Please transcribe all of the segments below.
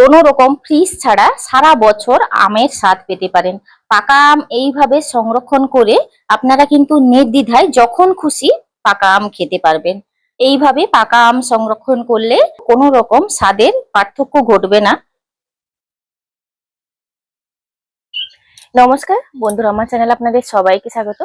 কোনো রকম ফ্রিজ ছাড়া সারা বছর আমের স্বাদ পেতে পারেন। পাকা আম এইভাবে সংরক্ষণ করে আপনারা কিন্তু নির্দ্বিধায় যখন খুশি পাকা আম খেতে পারবেন। এইভাবে পাকা আম সংরক্ষণ করলে কোনো রকম স্বাদের পার্থক্য ঘটবে না। নমস্কার বন্ধুরা, আমার চ্যানেলে আপনাদের সবাইকে স্বাগত।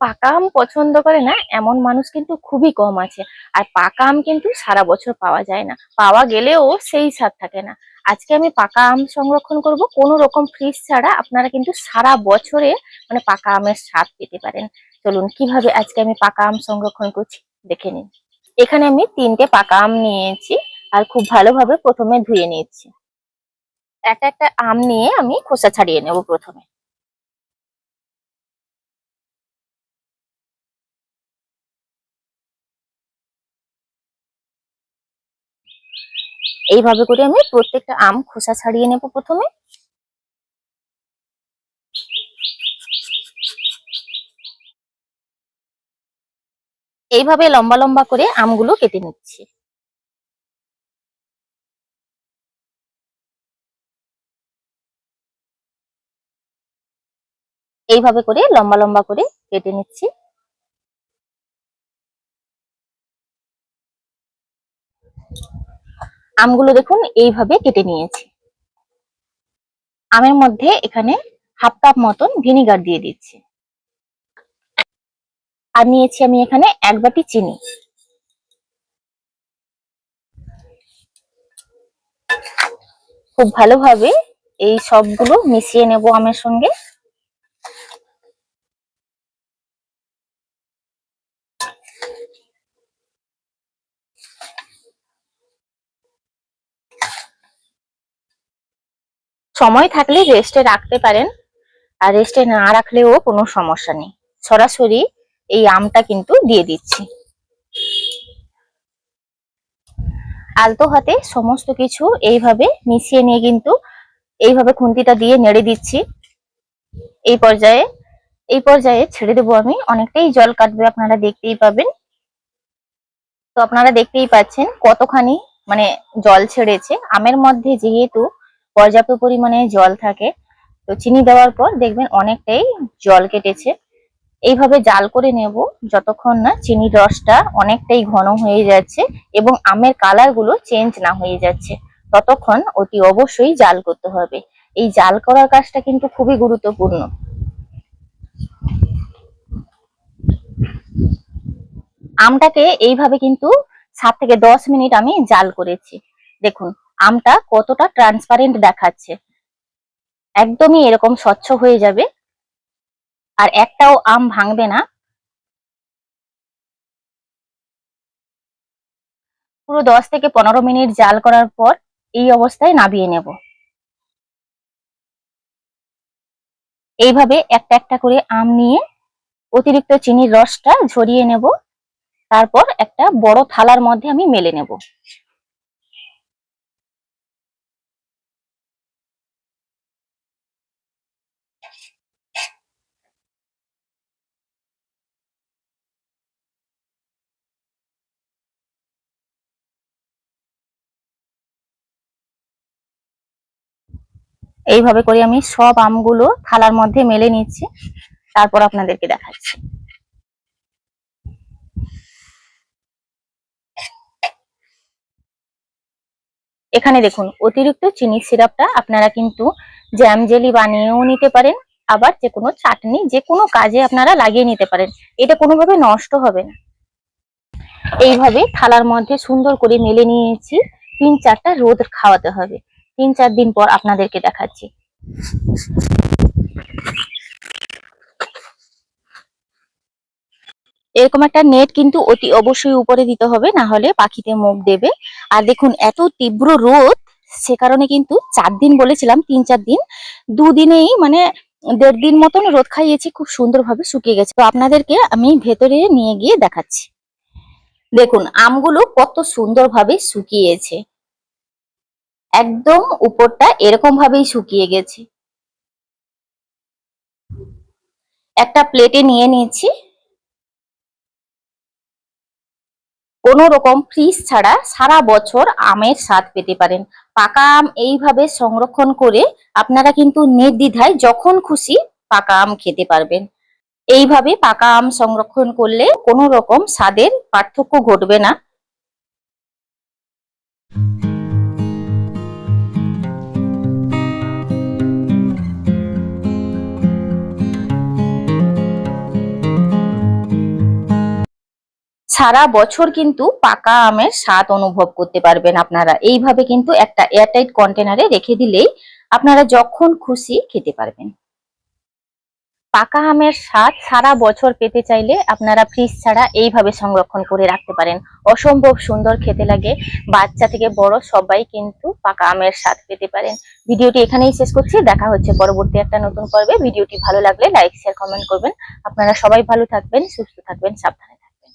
পাকা আম পছন্দ করে না এমন মানুষ কিন্তু খুবই কম আছে। আর পাকা আম কিন্তু সারা বছর পাওয়া যায় না, পাওয়া গেলেও সেই স্বাদ থাকে না। আজকে আমি পাকা আম সংরক্ষণ করব কোনো রকম ফ্রিজ ছাড়া। আপনারা কিন্তু সারা বছরে পাকা আমের স্বাদ পেতে পারেন। চলুন কিভাবে আজকে আমি পাকা আম সংরক্ষণ করছি দেখে নিন। এখানে আমি 3টে পাকা আম নিয়েছি আর খুব ভালোভাবে প্রথমে ধুয়ে নিয়েছি। একটা একটা আম নিয়ে আমি খোসা ছাড়িয়ে নেব প্রথমে। এইভাবে করে আমি প্রত্যেকটা আম খোসা ছাড়িয়ে নেব প্রথমে। এইভাবে লম্বা লম্বা করে আমগুলো কেটে নিচ্ছি। এইভাবে করে লম্বা লম্বা করে কেটে নিচ্ছি। আমগুলো দেখুন এইভাবে কেটে নিয়েছি। আমের মধ্যে এখানে হাফ কাপ মতন ভিনিগার দিয়ে দিচ্ছি। আর নিয়েছি আমি এখানে 1 বাটি চিনি। খুব ভালোভাবে এই সবগুলো মিশিয়ে নেব আমের সঙ্গে। সময় থাকলে রেস্টে রাখতে পারেন, আর রেস্টে না রাখলেও কোনো সমস্যা নেই। সরাসরি এই আমটা কিন্তু দিয়ে দিচ্ছি। আলতো হাতে সমস্ত কিছু এইভাবে মিশিয়ে নিয়ে কিন্তু এইভাবে খুন্তিটা দিয়ে নেড়ে দিচ্ছি। এই পর্যায়ে ছেড়ে দেবো আমি। অনেকটাই জল কাটবে, আপনারা দেখতেই পাবেন। তো আপনারা দেখতেই পাচ্ছেন কতখানি জল ছেড়েছে। আমের মধ্যে যেহেতু পর্যাপ্ত পরিমাণে জল থাকে, তো চিনি দেওয়ার পর দেখবেন অনেকটাই জল কেটেছে। এইভাবে জাল করে নেব যতক্ষণ না চিনির রসটা অনেকটাই ঘন হয়ে যাচ্ছে এবং আমের কালার গুলো চেঞ্জ না হয়ে যাচ্ছে, ততক্ষণ অতি অবশ্যই জাল করতে হবে। এই জাল করার কাজটা কিন্তু খুবই গুরুত্বপূর্ণ। আমটাকে এইভাবে কিন্তু 7 থেকে 10 মিনিট আমি জাল করেছি। দেখুন আমটা কতটা ট্রান্সপারেন্ট দেখাচ্ছে, একদমই এরকম স্বচ্ছ হয়ে যাবে আর একটাও আম ভাঙবে না। পুরো 10 থেকে 15 মিনিট জাল করার পর এই অবস্থায় নামিয়ে নেব। এইভাবে একটা একটা করে আম নিয়ে অতিরিক্ত চিনির রসটা ঝরিয়ে নেব। তারপর একটা বড় থালার মধ্যে আমি মেলে নেব। এইভাবে করে আমি সব আমগুলো থালার মধ্যে মেলে নিচ্ছি, তারপর আপনাদেরকে দেখাচ্ছি। এখানে দেখুন অতিরিক্ত চিনির সিরাপটা আপনারা কিন্তু জ্যাম জেলি বানিয়েও নিতে পারেন, আবার যে কোনো চাটনি যে কোনো কাজে আপনারা লাগিয়ে নিতে পারেন। এটা কোনোভাবে নষ্ট হবে না। এইভাবে থালার মধ্যে সুন্দর করে মেলে নিয়েছি। 3-4টা রোদ খাওয়াতে হবে। 3-4 দিন পর আপনাদেরকে দেখাচ্ছি। এরকম একটা নেট কিন্তু অতি অবশ্যই উপরে দিতে হবে, না হলে পাখিতে মুখ দেবে। আর দেখুন এত তীব্র রোদ, সে কারণে কিন্তু 4 দিন বলেছিলাম, 3-4 দিন, 2 দিনেই 1.5 দিন মতন রোদ খাইয়েছি, খুব সুন্দরভাবে শুকিয়ে গেছে। তো আপনাদেরকে আমি ভেতরে নিয়ে গিয়ে দেখাচ্ছি। দেখুন আমগুলো কত সুন্দরভাবে শুকিয়েছে, একদম উপরটা এরকম ভাবেই শুকিয়ে গেছে। একটা প্লেটে নিয়ে নিয়েছি। কোনো রকম ফ্রিজ ছাড়া সারা বছর আমের স্বাদ পেতে পারেন। পাকা আম এইভাবে সংরক্ষণ করে আপনারা কিন্তু নির্দ্বিধায় যখন খুশি পাকা আম খেতে পারবেন। এইভাবে পাকা আম সংরক্ষণ করলে কোনো রকম স্বাদের পার্থক্য ঘটবে না। সারা বছর কিন্তু পাকা আমের স্বাদ অনুভব করতে পারবেন আপনারা। এইভাবে কিন্তু একটা এয়ারটাইট কন্টেনারে রেখে দিলেই আপনারা যখন খুশি খেতে পারবেন। পাকা আমের স্বাদ সারা বছর পেতে চাইলে আপনারা ফ্রিজ ছাড়া এইভাবে সংরক্ষণ করে রাখতে পারেন। অসম্ভব সুন্দর খেতে লাগে। বাচ্চা থেকে বড় সবাই কিন্তু পাকা আমের স্বাদ পেতে পারেন। ভিডিওটি এখানেই শেষ করছি। দেখা হচ্ছে পরবর্তী একটা নতুন পর্বে। ভিডিওটি ভালো লাগলে লাইক শেয়ার কমেন্ট করবেন। আপনারা সবাই ভালো থাকবেন, সুস্থ থাকবেন, সাবধানে থাকবেন।